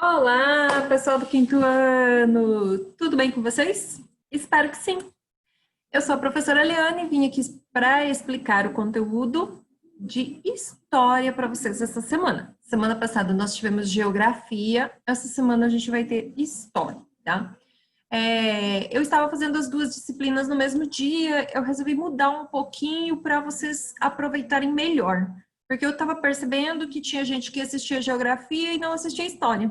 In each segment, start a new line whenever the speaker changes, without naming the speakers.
Olá, pessoal do quinto ano! Tudo bem com vocês? Espero que sim. Eu sou a professora Eliane e vim aqui para explicar o conteúdo de história para vocês essa semana. Semana passada nós tivemos geografia, essa semana a gente vai ter história, tá? Eu estava fazendo as duas disciplinas no mesmo dia, eu resolvi mudar um pouquinho para vocês aproveitarem melhor, porque eu estava percebendo que tinha gente que assistia geografia e não assistia história.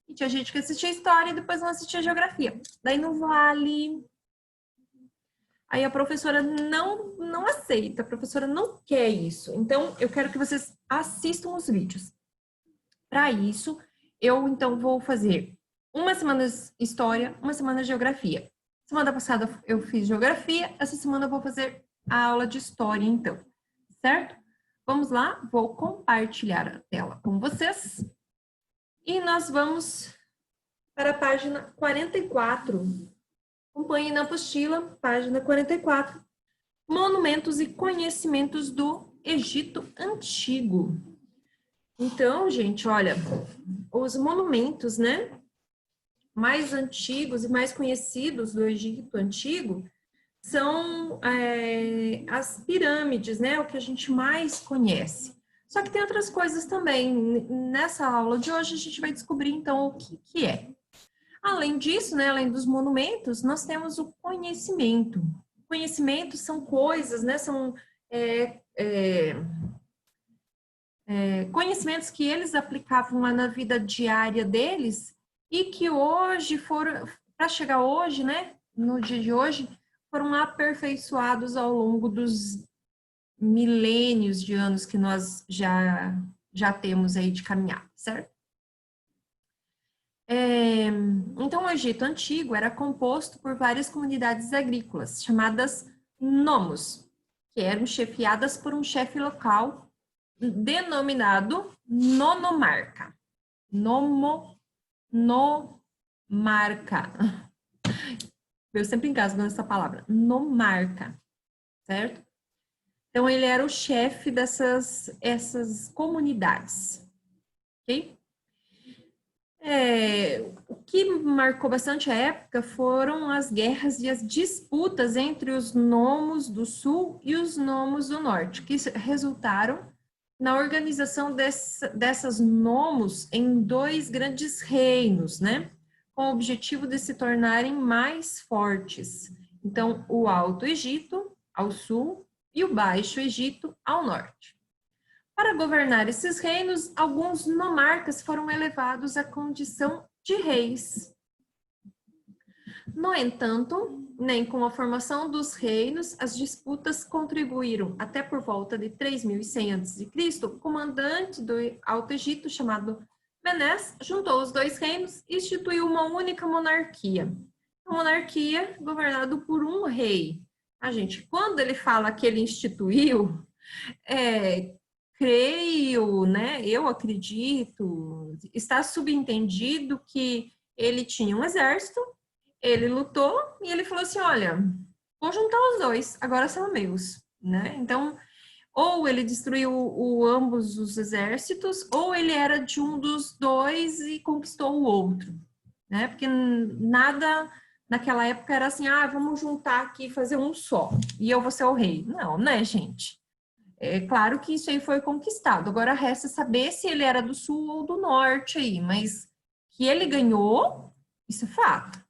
E tinha gente que assistia história e depois não assistia geografia. Daí não vale. Aí a professora não aceita, a professora não quer isso. Então, eu quero que vocês assistam os vídeos. Para isso, eu então vou fazer uma semana de história, uma semana de geografia. Semana passada eu fiz geografia, essa semana eu vou fazer a aula de história, então. Certo? Vamos lá, vou compartilhar a tela com vocês. E nós vamos para a página 44. Acompanhe na apostila, página 44. Monumentos e conhecimentos do Egito Antigo. Então, gente, olha, os monumentos, né, mais antigos e mais conhecidos do Egito Antigo são as pirâmides, né, o que a gente mais conhece. Só que tem outras coisas também. Nessa aula de hoje, a gente vai descobrir, então, o que é. Além disso, né, além dos monumentos, nós temos o conhecimento. Conhecimento são coisas, né, são conhecimentos que eles aplicavam lá na vida diária deles e que hoje foram, para chegar hoje, né, no dia de hoje, foram aperfeiçoados ao longo dos milênios de anos que nós já temos aí de caminhada, certo? Então, o Egito Antigo era composto por várias comunidades agrícolas, chamadas nomos, que eram chefiadas por um chefe local denominado nonomarca. Nomarca. Eu sempre engasgo nessa palavra. Nomarca, certo? Então, ele era o chefe essas comunidades, ok? O que marcou bastante a época foram as guerras e as disputas entre os nomos do sul e os nomos do norte, que resultaram na organização dessas nomos em dois grandes reinos, né? Com o objetivo de se tornarem mais fortes. Então, o Alto Egito, ao sul, e o Baixo Egito, ao norte. Para governar esses reinos, alguns nomarcas foram elevados à condição de reis. No entanto, nem com a formação dos reinos, as disputas contribuíram até por volta de 3100 a.C., o comandante do Alto Egito, chamado Menes, juntou os dois reinos e instituiu uma única monarquia. Uma monarquia governada por um rei. Gente, quando ele fala que ele instituiu, creio, né, eu acredito, está subentendido que ele tinha um exército, ele lutou e ele falou assim, olha, vou juntar os dois, agora são meus, né? Então, ou ele destruiu ambos os exércitos, ou ele era de um dos dois e conquistou o outro, né? Porque nada naquela época era assim, vamos juntar aqui e fazer um só, e eu vou ser o rei. Não, né, gente? É claro que isso aí foi conquistado. Agora resta saber se ele era do sul ou do norte aí, mas que ele ganhou, isso é fato.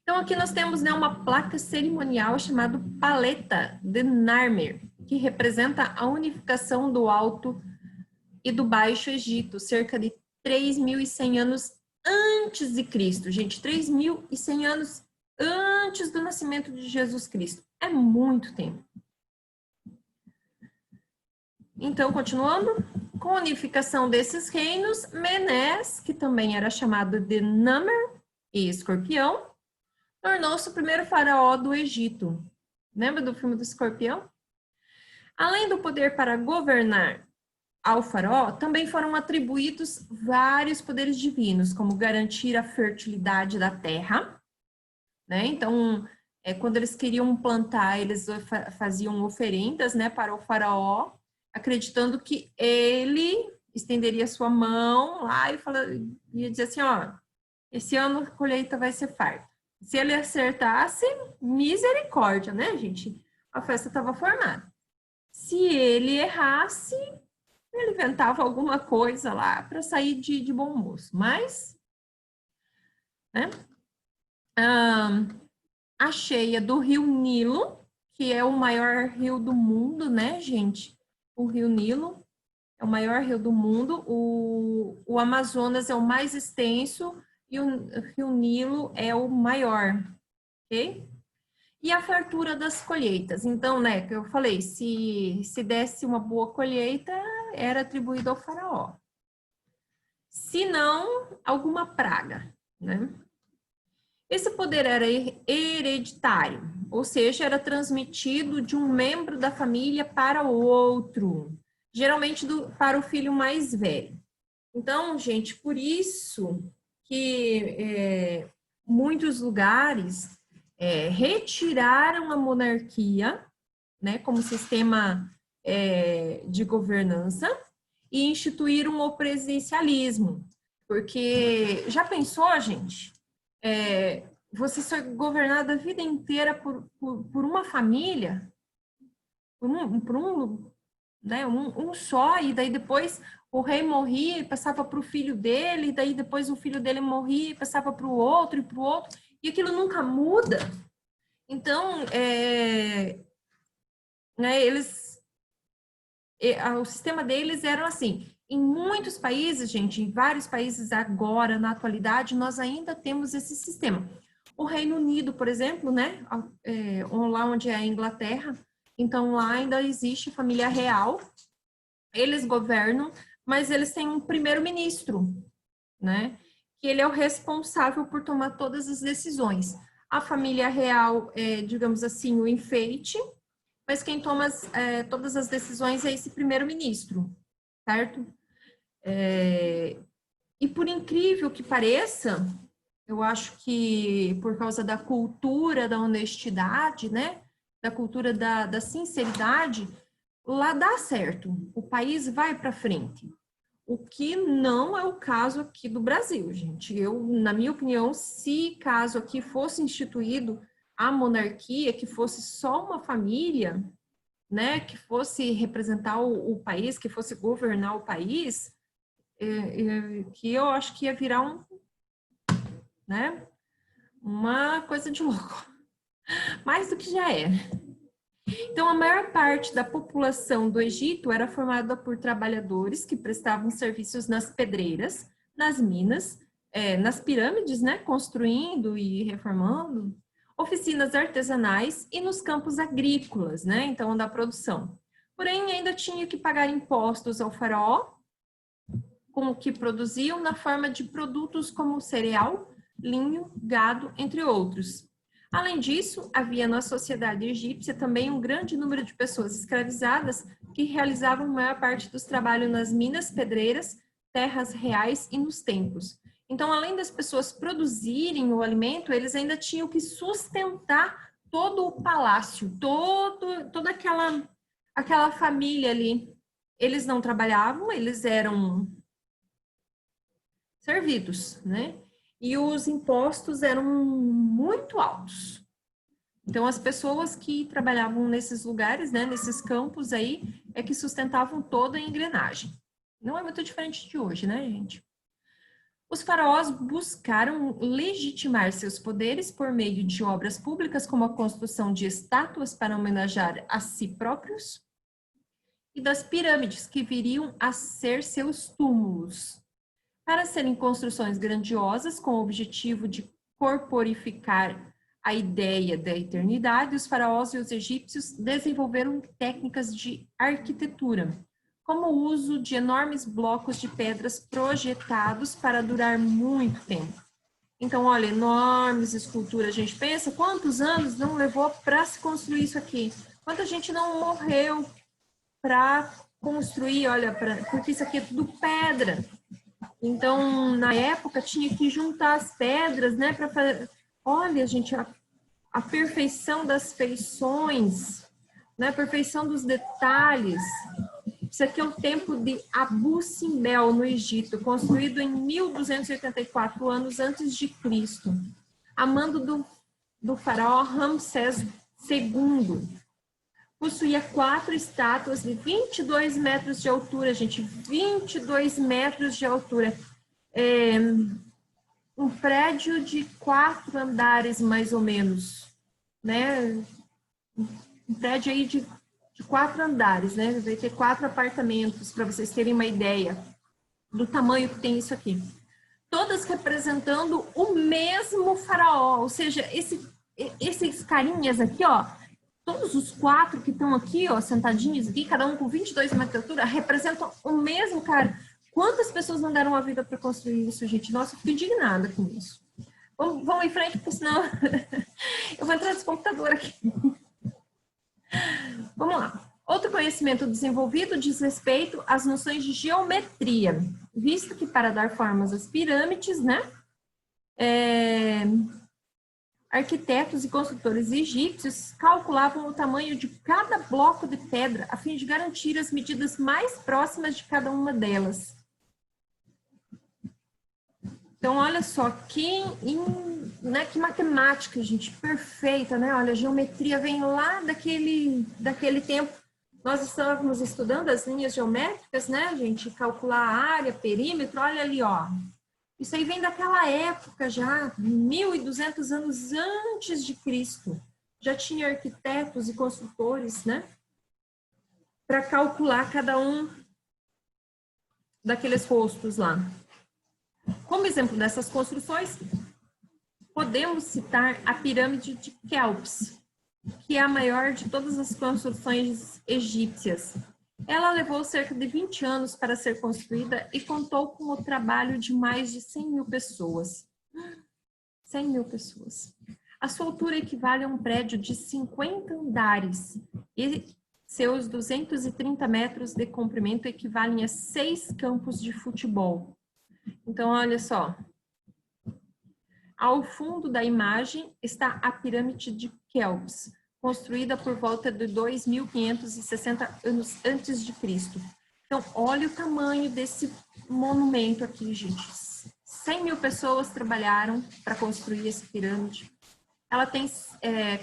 Então aqui nós temos, né, uma placa cerimonial chamada Paleta de Narmer, que representa a unificação do Alto e do Baixo Egito, cerca de 3.100 anos antes de Cristo. Gente, 3.100 anos antes do nascimento de Jesus Cristo. É muito tempo. Então, continuando, com a unificação desses reinos, Menes, que também era chamado de Namer e Escorpião, tornou-se o primeiro faraó do Egito. Lembra do filme do Escorpião? Além do poder para governar ao faraó, também foram atribuídos vários poderes divinos, como garantir a fertilidade da terra, né? Então, quando eles queriam plantar, eles faziam oferendas, né, para o faraó, acreditando que ele estenderia sua mão lá e ia dizer assim, ó, esse ano a colheita vai ser farta. Se ele acertasse, misericórdia, né, gente? A festa estava formada. Se ele errasse, ele inventava alguma coisa lá para sair de bom moço. Mas, né? A cheia do Rio Nilo, que é o maior rio do mundo, né, gente? O Rio Nilo é o maior rio do mundo. O Amazonas é o mais extenso e o Rio Nilo é o maior, ok? E a fartura das colheitas. Então, né, que eu falei, se desse uma boa colheita, era atribuído ao faraó. Se não, alguma praga, né? Esse poder era hereditário, ou seja, era transmitido de um membro da família para o outro, geralmente para o filho mais velho. Então, gente, por isso que muitos lugares retiraram a monarquia, né, como sistema de governança e instituíram o presidencialismo. Porque já pensou, gente? Você ser governado a vida inteira por uma família, né, um só, e daí depois o rei morria e passava para o filho dele, e daí depois o filho dele morria e passava para o outro e para o outro, e aquilo nunca muda. Então, né, o sistema deles era assim. Em muitos países, gente, em vários países agora, na atualidade, nós ainda temos esse sistema. O Reino Unido, por exemplo, né, lá onde é a Inglaterra, então lá ainda existe família real, eles governam, mas eles têm um primeiro-ministro, né, que ele é o responsável por tomar todas as decisões. A família real é, digamos assim, o enfeite, mas quem toma todas as decisões é esse primeiro-ministro, certo? E por incrível que pareça, eu acho que por causa da cultura da honestidade, né, da cultura da sinceridade, lá dá certo, o país vai para frente. O que não é o caso aqui do Brasil, gente. Na minha opinião, se caso aqui fosse instituído a monarquia, que fosse só uma família, né, que fosse representar o país, que fosse governar o país, que eu acho que ia virar né, uma coisa de louco, mais do que já é. Então, a maior parte da população do Egito era formada por trabalhadores que prestavam serviços nas pedreiras, nas minas, nas pirâmides, né, construindo e reformando, oficinas artesanais e nos campos agrícolas, né, então da produção. Porém, ainda tinha que pagar impostos ao faraó, com o que produziam na forma de produtos como cereal, linho, gado, entre outros. Além disso, havia na sociedade egípcia também um grande número de pessoas escravizadas que realizavam a maior parte dos trabalhos nas minas, pedreiras, terras reais e nos templos. Então, além das pessoas produzirem o alimento, eles ainda tinham que sustentar todo o palácio, toda aquela família ali. Eles não trabalhavam, eles eram servidos, né? E os impostos eram muito altos. Então, as pessoas que trabalhavam nesses lugares, né, nesses campos aí, é que sustentavam toda a engrenagem. Não é muito diferente de hoje, né, gente? Os faraós buscaram legitimar seus poderes por meio de obras públicas, como a construção de estátuas para homenagear a si próprios, e das pirâmides, que viriam a ser seus túmulos, para serem construções grandiosas com o objetivo de corporificar a ideia da eternidade. Os faraós e os egípcios desenvolveram técnicas de arquitetura, como o uso de enormes blocos de pedras projetados para durar muito tempo. Então, olha, enormes esculturas. A gente pensa quantos anos não levou para se construir isso aqui? Quanta gente não morreu para construir, olha, porque isso aqui é tudo pedra. Então, na época, tinha que juntar as pedras, né, para fazer... Olha, gente, a perfeição das feições, né, a perfeição dos detalhes. Isso aqui é o templo de Abu Simbel, no Egito, construído em 1284 anos antes de Cristo, a mando do faraó Ramsés II. Possuía 4 estátuas de 22 metros de altura, gente, 22 metros de altura. Um prédio de 4 andares, mais ou menos, né? Um prédio aí de 4 andares, né? Vai ter 4 apartamentos, para vocês terem uma ideia do tamanho que tem isso aqui. Todas representando o mesmo faraó, ou seja, esses carinhas aqui, ó, todos os 4 que estão aqui, ó, sentadinhos aqui, cada um com 22 metros de altura, representam o mesmo cara. Quantas pessoas não deram a vida para construir isso, gente? Nossa, eu fico indignada com isso. Vamos em frente, porque senão eu vou entrar nesse computador aqui. Vamos lá. Outro conhecimento desenvolvido diz respeito às noções de geometria, visto que para dar formas às pirâmides, né, arquitetos e construtores egípcios calculavam o tamanho de cada bloco de pedra a fim de garantir as medidas mais próximas de cada uma delas. Então, olha só, que matemática, gente, perfeita, né? Olha, a geometria vem lá daquele tempo. Nós estávamos estudando as linhas geométricas, né, gente? Calcular a área, perímetro, olha ali, ó. Isso aí vem daquela época já, 1.200 anos antes de Cristo. Já tinha arquitetos e construtores, né? Para calcular cada um daqueles rostos lá. Como exemplo dessas construções, podemos citar a pirâmide de Quéops, que é a maior de todas as construções egípcias. Ela levou cerca de 20 anos para ser construída e contou com o trabalho de mais de 100.000 pessoas. 100.000 pessoas. A sua altura equivale a um prédio de 50 andares e seus 230 metros de comprimento equivalem a 6 campos de futebol. Então, olha só. Ao fundo da imagem está a pirâmide de Quéops, construída por volta de 2.560 anos antes de Cristo. Então, olha o tamanho desse monumento aqui, gente. 100.000 pessoas trabalharam para construir essa pirâmide. Ela tem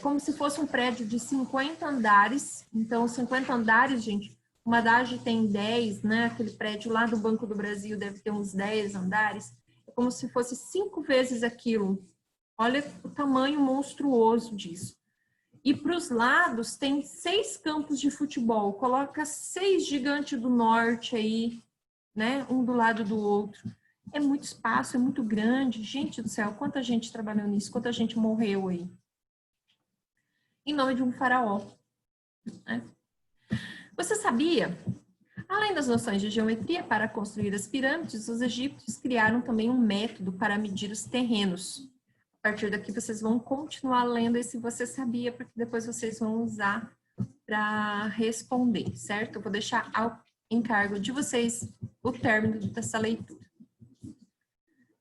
como se fosse um prédio de 50 andares. Então, 50 andares, gente, uma Haddad tem 10, né? Aquele prédio lá do Banco do Brasil deve ter uns 10 andares. É como se fosse 5 vezes aquilo. Olha o tamanho monstruoso disso. E para os lados tem 6 campos de futebol. Coloca 6 gigantes do norte aí, né? Um do lado do outro. É muito espaço, é muito grande. Gente do céu, quanta gente trabalhou nisso, quanta gente morreu aí. Em nome de um faraó, né? Você sabia? Além das noções de geometria para construir as pirâmides, os egípcios criaram também um método para medir os terrenos. A partir daqui vocês vão continuar lendo esse você sabia, porque depois vocês vão usar para responder, certo? Eu vou deixar ao encargo de vocês o término dessa leitura.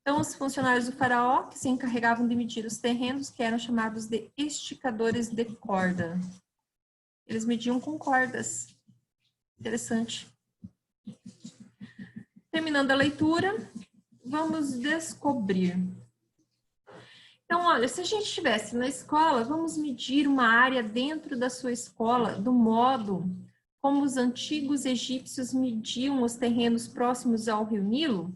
Então, os funcionários do faraó, que se encarregavam de medir os terrenos, que eram chamados de esticadores de corda. Eles mediam com cordas. Interessante. Terminando a leitura, vamos descobrir. Então, olha, se a gente estivesse na escola, vamos medir uma área dentro da sua escola do modo como os antigos egípcios mediam os terrenos próximos ao rio Nilo.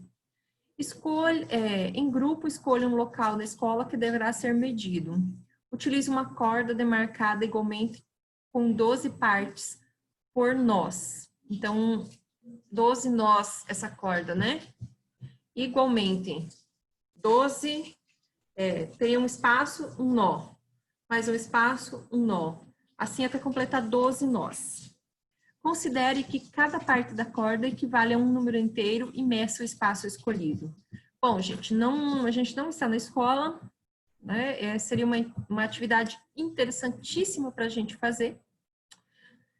Em grupo, escolha um local na escola que deverá ser medido. Utilize uma corda demarcada igualmente com 12 partes por nós. Então, 12 nós, essa corda, né? Igualmente, 12, tem um espaço, um nó. Mais um espaço, um nó. Assim até completar 12 nós. Considere que cada parte da corda equivale a um número inteiro e meça o espaço escolhido. Bom, gente, a gente não está na escola, né? Seria uma atividade interessantíssima para a gente fazer.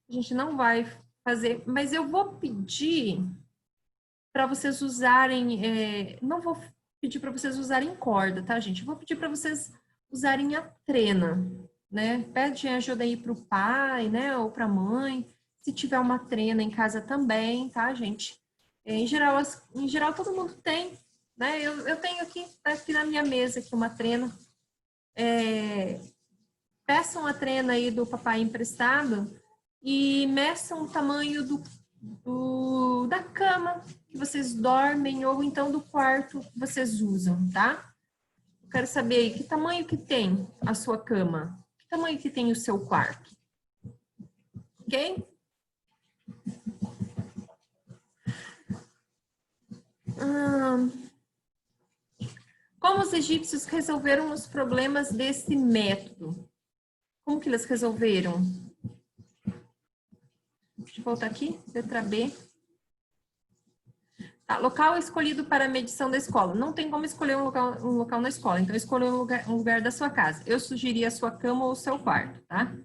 A gente não vai fazer, mas eu vou pedir para vocês usarem, não vou pedir para vocês usarem corda, tá, gente? Eu vou pedir para vocês usarem a trena, né? Pede ajuda aí para o pai, né, ou para a mãe. Se tiver uma trena em casa também, tá, gente? Em geral todo mundo tem, né? Eu tenho aqui, tá aqui na minha mesa aqui uma trena. Peçam a trena aí do papai emprestado e meçam o tamanho da cama que vocês dormem ou então do quarto que vocês usam, tá? Eu quero saber aí que tamanho que tem a sua cama, que tamanho que tem o seu quarto, ok? Como os egípcios resolveram os problemas desse método? Como que eles resolveram? Deixa eu voltar aqui, letra B. Tá, local escolhido para a medição da escola. Não tem como escolher um local na escola, então escolha um lugar da sua casa. Eu sugeri a sua cama ou o seu quarto, tá?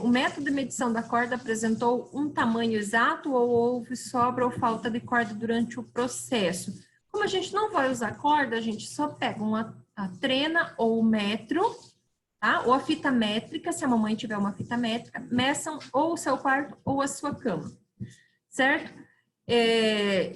O método de medição da corda apresentou um tamanho exato ou houve sobra ou falta de corda durante o processo? Como a gente não vai usar corda, a gente só pega a trena ou o metro, tá? Ou a fita métrica, se a mamãe tiver uma fita métrica, meçam ou o seu quarto ou a sua cama, certo?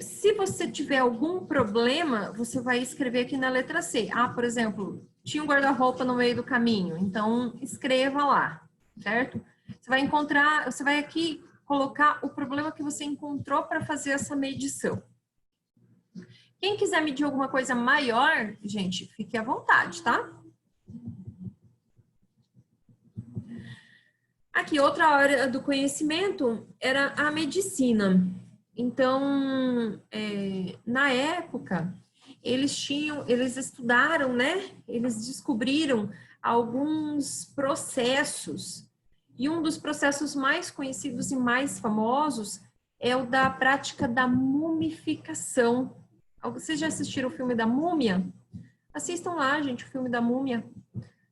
Se você tiver algum problema, você vai escrever aqui na letra C. Ah, por exemplo, tinha um guarda-roupa no meio do caminho, então escreva lá, certo? Você vai aqui colocar o problema que você encontrou para fazer essa medição. Quem quiser medir alguma coisa maior, gente, fique à vontade, tá? Aqui, outra área do conhecimento era a medicina. Então, na época, eles estudaram, né? Eles descobriram alguns processos. E um dos processos mais conhecidos e mais famosos é o da prática da mumificação. Vocês já assistiram o filme da Múmia? Assistam lá, gente, o filme da Múmia.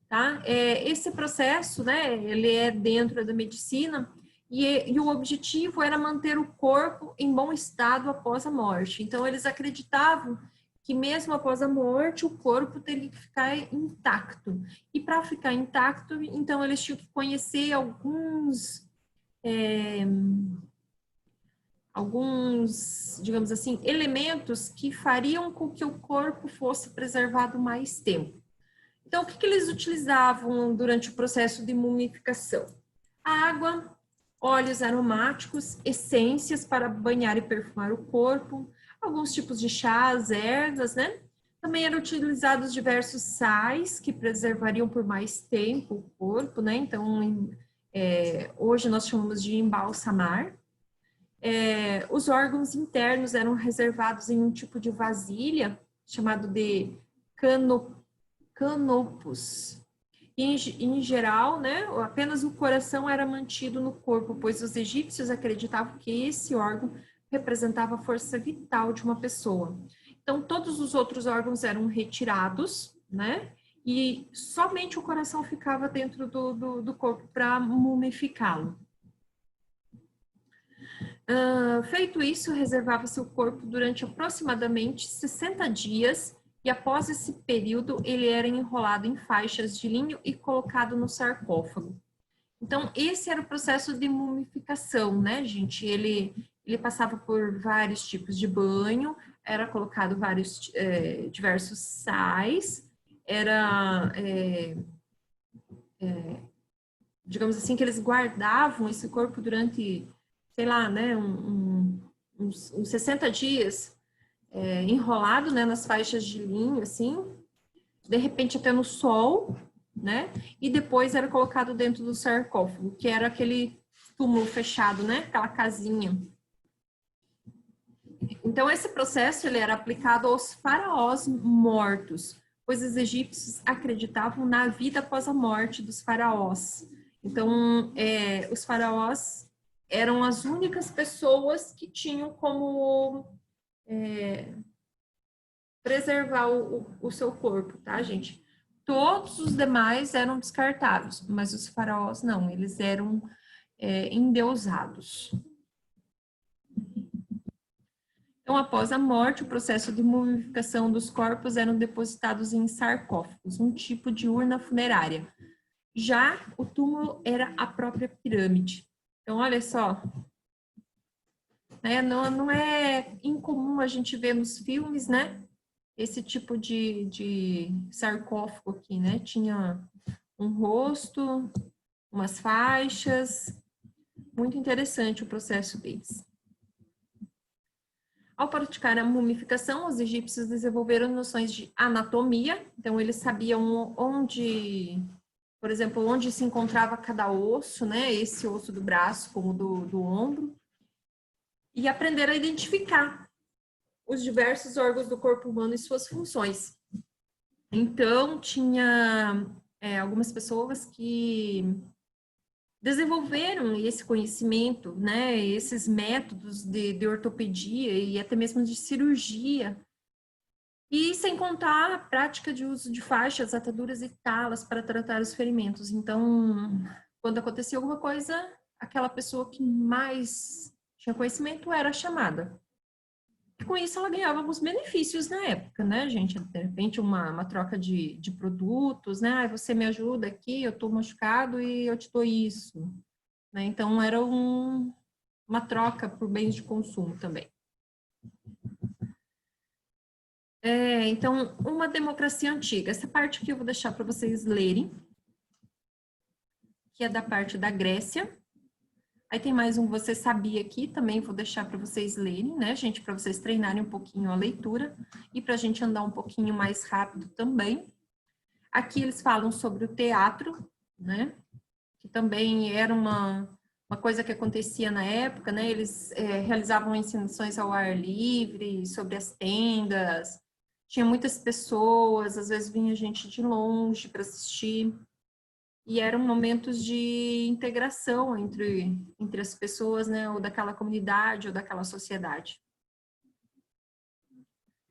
Tá? Esse processo, né, ele é dentro da medicina e o objetivo era manter o corpo em bom estado após a morte. Então, eles acreditavam que mesmo após a morte, o corpo teria que ficar intacto. E para ficar intacto, então, eles tinham que conhecer alguns, digamos assim, elementos que fariam com que o corpo fosse preservado mais tempo. Então, o que eles utilizavam durante o processo de mumificação? Água, óleos aromáticos, essências para banhar e perfumar o corpo, alguns tipos de chás, ervas, né? Também eram utilizados diversos sais que preservariam por mais tempo o corpo, né? Então, hoje nós chamamos de embalsamar. Os órgãos internos eram reservados em um tipo de vasilha, chamado de canopus. Em geral, né, apenas o coração era mantido no corpo, pois os egípcios acreditavam que esse órgão representava a força vital de uma pessoa. Então, todos os outros órgãos eram retirados, né, e somente o coração ficava dentro do corpo para mumificá-lo. Feito isso, reservava-se o corpo durante aproximadamente 60 dias e após esse período ele era enrolado em faixas de linho e colocado no sarcófago. Então, esse era o processo de mumificação, né, gente? Ele passava por vários tipos de banho, era colocado diversos sais, digamos assim, que eles guardavam esse corpo durante, sei lá, né, uns 60 dias, enrolado, né, nas faixas de linho, assim, de repente até no sol, né, e depois era colocado dentro do sarcófago, que era aquele túmulo fechado, né, aquela casinha. Então, esse processo, ele era aplicado aos faraós mortos, pois os egípcios acreditavam na vida após a morte dos faraós. Então, os faraós eram as únicas pessoas que tinham como preservar o seu corpo, tá, gente? Todos os demais eram descartados, mas os faraós não, eles eram endeusados. Então, após a morte, o processo de mumificação dos corpos eram depositados em sarcófagos, um tipo de urna funerária. Já o túmulo era a própria pirâmide. Então, olha só, né? Não é incomum a gente ver nos filmes, né? Esse tipo de sarcófago aqui, né? Tinha um rosto, umas faixas, muito interessante o processo deles. Ao praticar a mumificação, os egípcios desenvolveram noções de anatomia, então eles sabiam onde, por exemplo, onde se encontrava cada osso, né? Esse osso do braço, como do ombro, e aprenderam a identificar os diversos órgãos do corpo humano e suas funções. Então, tinha algumas pessoas que desenvolveram esse conhecimento, né, esses métodos de ortopedia e até mesmo de cirurgia, e sem contar a prática de uso de faixas, ataduras e talas para tratar os ferimentos. Então, quando acontecia alguma coisa, aquela pessoa que mais tinha conhecimento era chamada. E com isso ela ganhava alguns benefícios na época, né, gente? De repente uma troca de produtos, né? Ah, você me ajuda aqui, eu estou machucado e eu te dou isso. Né? Então era uma troca por bens de consumo também. Então, uma democracia antiga. Essa parte aqui eu vou deixar para vocês lerem, que é da parte da Grécia. Aí tem mais um Você Sabia aqui, também vou deixar para vocês lerem, né, gente? Para vocês treinarem um pouquinho a leitura e para a gente andar um pouquinho mais rápido também. Aqui eles falam sobre o teatro, né? Que também era uma coisa que acontecia na época, né? Eles realizavam encenações ao ar livre, sobre as tendas. Tinha muitas pessoas, às vezes vinha gente de longe para assistir. E eram momentos de integração entre as pessoas, né? Ou daquela comunidade, ou daquela sociedade.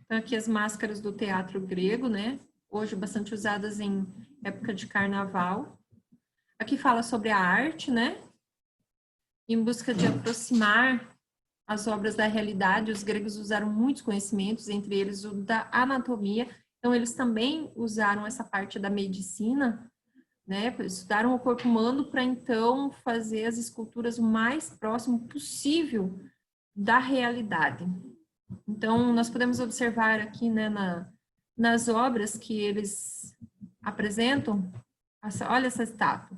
Então, aqui as máscaras do teatro grego, né? Hoje bastante usadas em época de carnaval. Aqui fala sobre a arte, né? Em busca de aproximar as obras da realidade, os gregos usaram muitos conhecimentos, entre eles o da anatomia. Então, eles também usaram essa parte da medicina, né? Estudaram o corpo humano para, então, fazer as esculturas o mais próximo possível da realidade. Então, nós podemos observar aqui, né, nas obras que eles apresentam, olha essa estátua.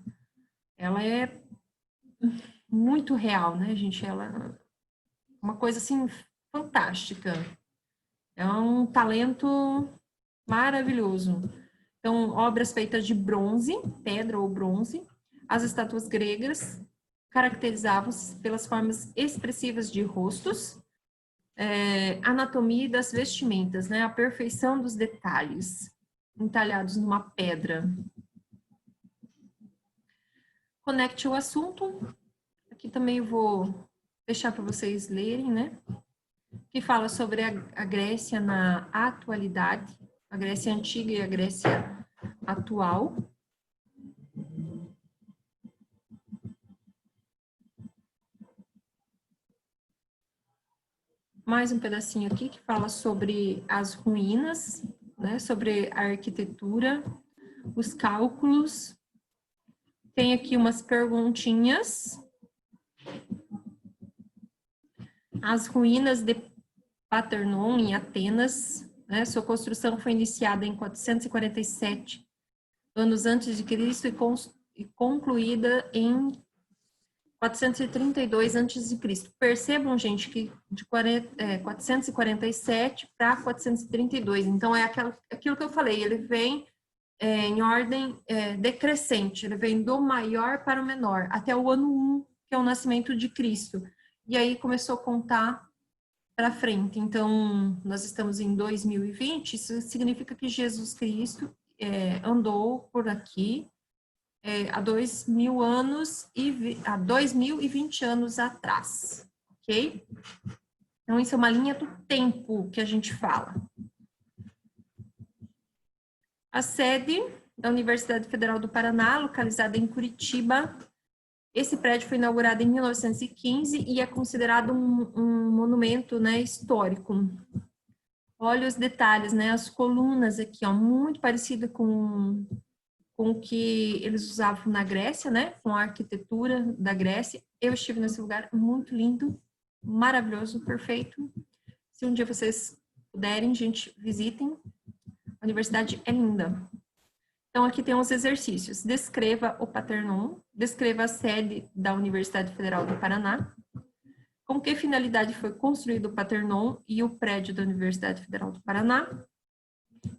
Ela é muito real, né, gente? Ela é uma coisa, assim, fantástica. É um talento maravilhoso. Então, obras feitas de bronze, pedra ou bronze. As estátuas gregas caracterizavam-se pelas formas expressivas de rostos, anatomia das vestimentas, né? A perfeição dos detalhes entalhados numa pedra. Conecte o assunto. Aqui também vou deixar para vocês lerem, né? Que fala sobre a Grécia na atualidade, a Grécia antiga e a Grécia atual. Mais um pedacinho aqui que fala sobre as ruínas, né, sobre a arquitetura, os cálculos. Tem aqui umas perguntinhas. As ruínas de Paternon, em Atenas, né, sua construção foi iniciada em 447 anos antes de Cristo e concluída em 432 a.C. Percebam, gente, que de 447 para 432. Então, é aquilo que eu falei, ele vem em ordem decrescente, ele vem do maior para o menor, até o ano 1, que é o nascimento de Cristo. E aí começou a contar para frente. Então, nós estamos em 2020, isso significa que Jesus Cristo andou por aqui há 2.000 anos há 2.020 anos atrás, ok? Então, isso é uma linha do tempo que a gente fala. A sede da Universidade Federal do Paraná, localizada em Curitiba. Esse prédio foi inaugurado em 1915 e é considerado um monumento, né, histórico. Olha os detalhes, né? As colunas aqui, ó, muito parecida com com o que eles usavam na Grécia, né? Com a arquitetura da Grécia. Eu estive nesse lugar, muito lindo, maravilhoso, perfeito. Se um dia vocês puderem, gente, visitem. A universidade é linda. Então, aqui tem os exercícios. Descreva o Paternon, descreva a sede da Universidade Federal do Paraná, com que finalidade foi construído o Paternon e o prédio da Universidade Federal do Paraná.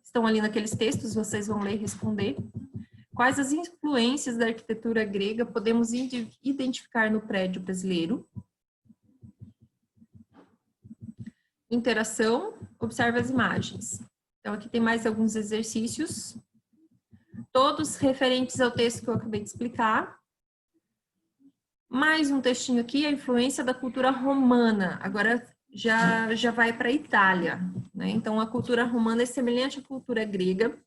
Estão ali naqueles textos, vocês vão ler e responder. Quais as influências da arquitetura grega podemos identificar no prédio brasileiro? Interação, observe as imagens. Então, aqui tem mais alguns exercícios, todos referentes ao texto que eu acabei de explicar. Mais um textinho aqui, a influência da cultura romana. Agora já vai para a Itália, né? Então, a cultura romana é semelhante à cultura grega.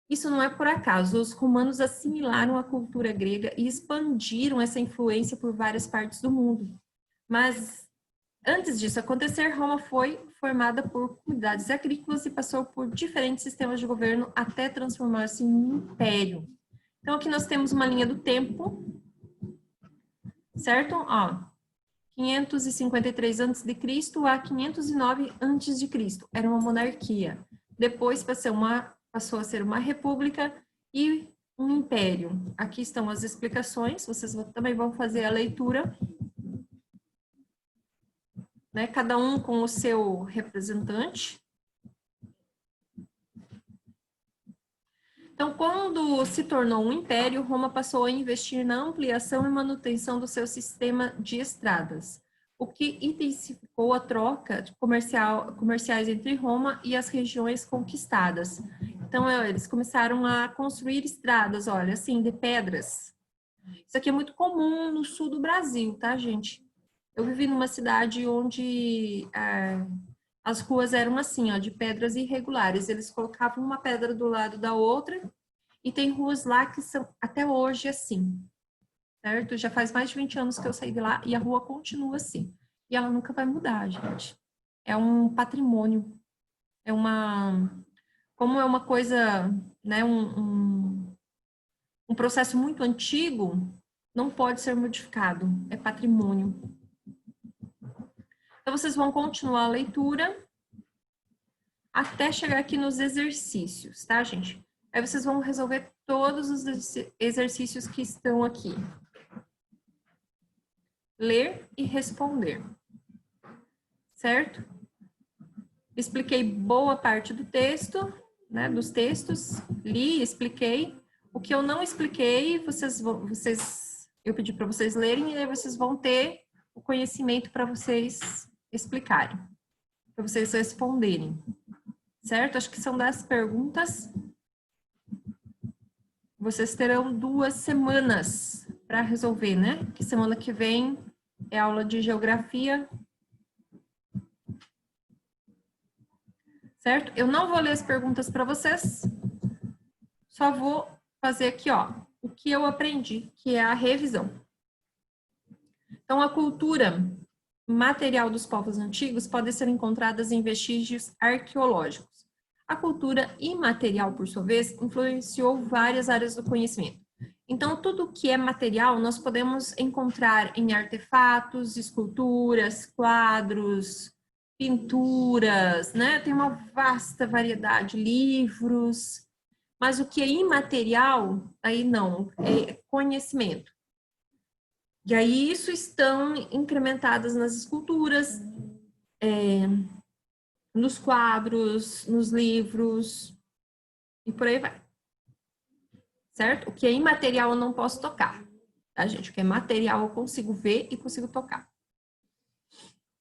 Isso não é por acaso. Os romanos assimilaram a cultura grega e expandiram essa influência por várias partes do mundo. Mas, antes disso acontecer, Roma foi formada por comunidades agrícolas e passou por diferentes sistemas de governo até transformar-se em um império. Então, aqui nós temos uma linha do tempo, certo? Ó, 553 a.C. a 509 a.C. Era uma monarquia. Depois passou a ser uma república e um império. Aqui estão as explicações, vocês também vão fazer a leitura. Né? Cada um com o seu representante. Então, quando se tornou um império, Roma passou a investir na ampliação e manutenção do seu sistema de estradas, o que intensificou a troca comerciais entre Roma e as regiões conquistadas. Então, eles começaram a construir estradas, olha, assim, de pedras. Isso aqui é muito comum no sul do Brasil, tá, gente? Eu vivi numa cidade onde as ruas eram assim, ó, de pedras irregulares. Eles colocavam uma pedra do lado da outra e tem ruas lá que são até hoje assim, certo? Já faz mais de 20 anos que eu saí de lá e a rua continua assim. E ela nunca vai mudar, gente. É um patrimônio. Como é uma coisa, né, um processo muito antigo, não pode ser modificado. É patrimônio. Então, vocês vão continuar a leitura até chegar aqui nos exercícios, tá, gente? Aí vocês vão resolver todos os exercícios que estão aqui. Ler e responder. Certo? Expliquei boa parte do texto, né, dos textos. Li, expliquei. O que eu não expliquei, eu pedi para vocês lerem e aí vocês vão ter o conhecimento para vocês explicarem, para vocês responderem, certo? Acho que são 10 perguntas. Vocês terão 2 semanas para resolver, né? Que semana que vem é aula de geografia. Certo? Eu não vou ler as perguntas para vocês, só vou fazer aqui, ó, o que eu aprendi, que é a revisão. Então, a cultura material dos povos antigos pode ser encontrada em vestígios arqueológicos. A cultura imaterial, por sua vez, influenciou várias áreas do conhecimento. Então, tudo que é material nós podemos encontrar em artefatos, esculturas, quadros, pinturas, né? Tem uma vasta variedade, livros, mas o que é imaterial, aí não, é conhecimento. E aí isso estão incrementadas nas esculturas, nos quadros, nos livros, e por aí vai. Certo? O que é imaterial eu não posso tocar, tá, gente? O que é material eu consigo ver e consigo tocar.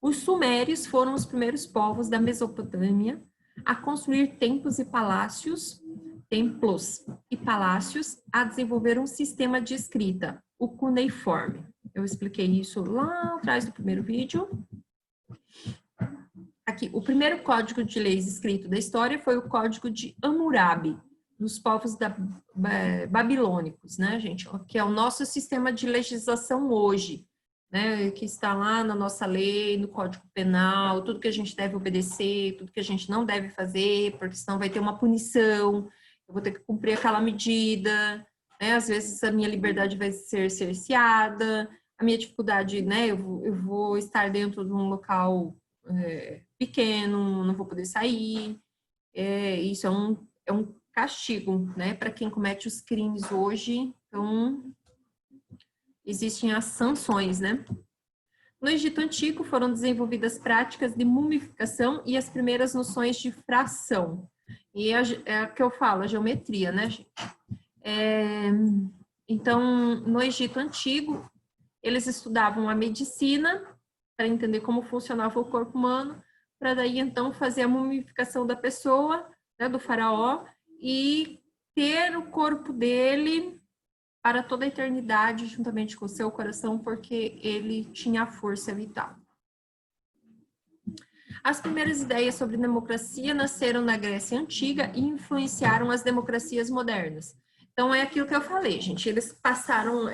Os sumérios foram os primeiros povos da Mesopotâmia a construir templos e palácios, a desenvolver um sistema de escrita, o cuneiforme. Eu expliquei isso lá atrás do primeiro vídeo. Aqui, o primeiro código de leis escrito da história foi o Código de Hammurabi, dos povos babilônicos, né, gente? Que é o nosso sistema de legislação hoje, né? Que está lá na nossa lei, no Código Penal, tudo que a gente deve obedecer, tudo que a gente não deve fazer, porque senão vai ter uma punição. eu vou ter que cumprir aquela medida, né? Às vezes a minha liberdade vai ser cerceada, a minha dificuldade, né? Eu vou estar dentro de um local pequeno, não vou poder sair. Isso é um castigo, né? Para quem comete os crimes hoje. Então, existem as sanções, né? No Egito Antigo foram desenvolvidas práticas de mumificação e as primeiras noções de fração. E é o que eu falo, a geometria, né, gente? Então, no Egito Antigo, eles estudavam a medicina para entender como funcionava o corpo humano, para daí, então, fazer a mumificação da pessoa, né, do faraó, e ter o corpo dele para toda a eternidade, juntamente com o seu coração, porque ele tinha a força vital. As primeiras ideias sobre democracia nasceram na Grécia Antiga e influenciaram as democracias modernas. Então, é aquilo que eu falei, gente. Eles passaram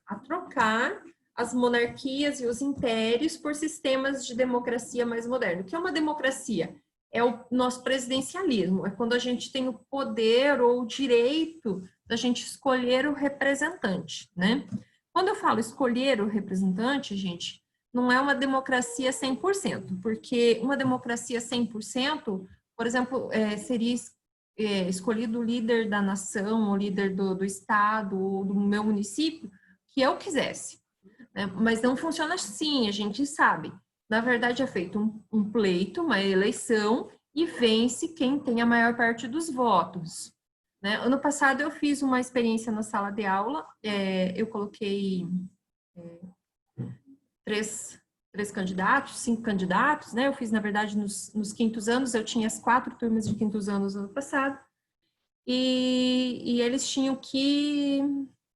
a trocar as monarquias e os impérios por sistemas de democracia mais modernos. O que é uma democracia? É o nosso presidencialismo. É quando a gente tem o poder ou o direito da gente escolher o representante, né? Quando eu falo escolher o representante, gente, não é uma democracia 100%, porque uma democracia 100%, por exemplo, seria escolhido o líder da nação, o líder do estado, ou do meu município, que eu quisesse. Né? Mas não funciona assim, a gente sabe. Na verdade, é feito um pleito, uma eleição, e vence quem tem a maior parte dos votos. Né? Ano passado, eu fiz uma experiência na sala de aula, eu coloquei três candidatos, 5 candidatos, né? Eu fiz, na verdade, nos quintos anos, eu tinha as 4 turmas de quintos anos no ano passado, e eles tinham que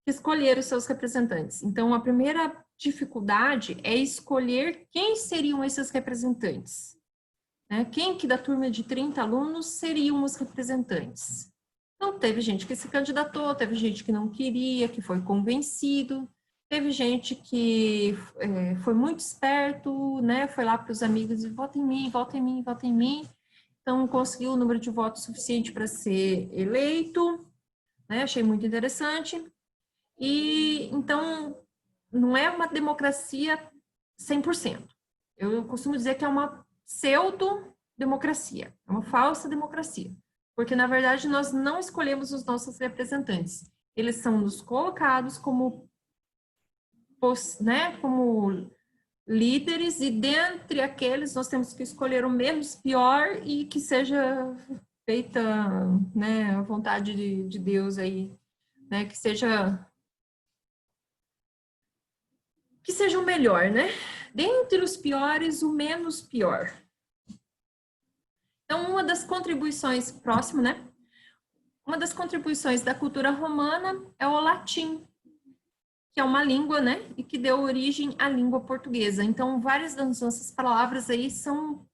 escolher os seus representantes. Então, a primeira dificuldade é escolher quem seriam esses representantes. Né? Quem que da turma de 30 alunos seriam os representantes? Então, teve gente que se candidatou, teve gente que não queria, que foi convencido, teve gente que foi muito esperto, né? Foi lá para os amigos e vota em mim, vota em mim, vota em mim. Então, conseguiu o número de votos suficiente para ser eleito, né? Achei muito interessante. E, então, não é uma democracia 100%. Eu costumo dizer que é uma pseudo-democracia, é uma falsa democracia. Porque, na verdade, nós não escolhemos os nossos representantes. Eles são nos colocados como, né, como líderes, e dentre aqueles nós temos que escolher o menos pior e que seja feita, né, a vontade de Deus aí, né, que seja o melhor, né? Dentre os piores, o menos pior. Então, uma das contribuições, próximo, né? Uma das contribuições da cultura romana é o latim, que é uma língua, né? E que deu origem à língua portuguesa. Então, várias das nossas palavras aí são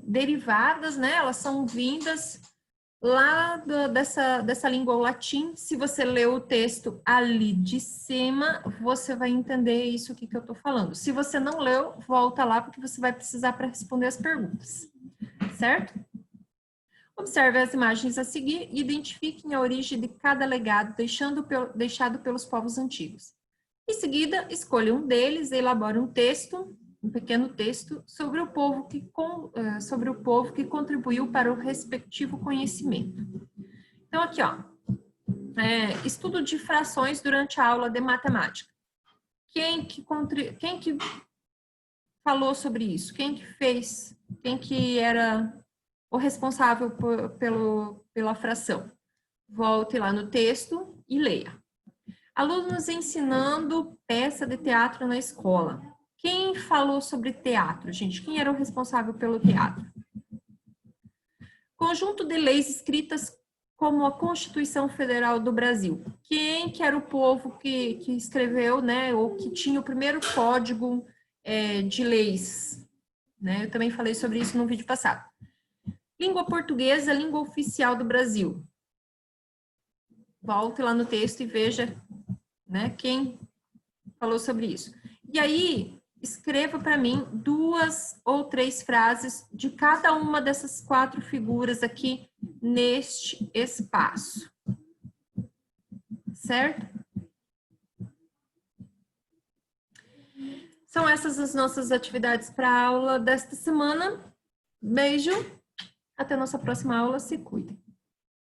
derivadas, né? Elas são vindas lá dessa língua latim. Se você ler o texto ali de cima, você vai entender isso aqui que eu estou falando. Se você não leu, volta lá, porque você vai precisar para responder as perguntas, certo? Observe as imagens a seguir e identifiquem a origem de cada legado deixado pelos povos antigos. Em seguida, escolha um deles e elabore um pequeno texto, sobre o povo que contribuiu para o respectivo conhecimento. Então, aqui, ó, estudo de frações durante a aula de matemática. Quem que falou sobre isso? Quem que fez? Quem que era o responsável pela fração? Volte lá no texto e leia. Alunos ensinando peça de teatro na escola. Quem falou sobre teatro, gente? Quem era o responsável pelo teatro? Conjunto de leis escritas como a Constituição Federal do Brasil. Quem que era o povo que escreveu, né, ou que tinha o primeiro código de leis? Né? Eu também falei sobre isso no vídeo passado. Língua portuguesa, língua oficial do Brasil. Volte lá no texto e veja, né, quem falou sobre isso. E aí, escreva para mim 2 ou 3 frases de cada uma dessas 4 figuras aqui neste espaço. Certo? São essas as nossas atividades para a aula desta semana. Beijo. Até a nossa próxima aula. Se cuidem.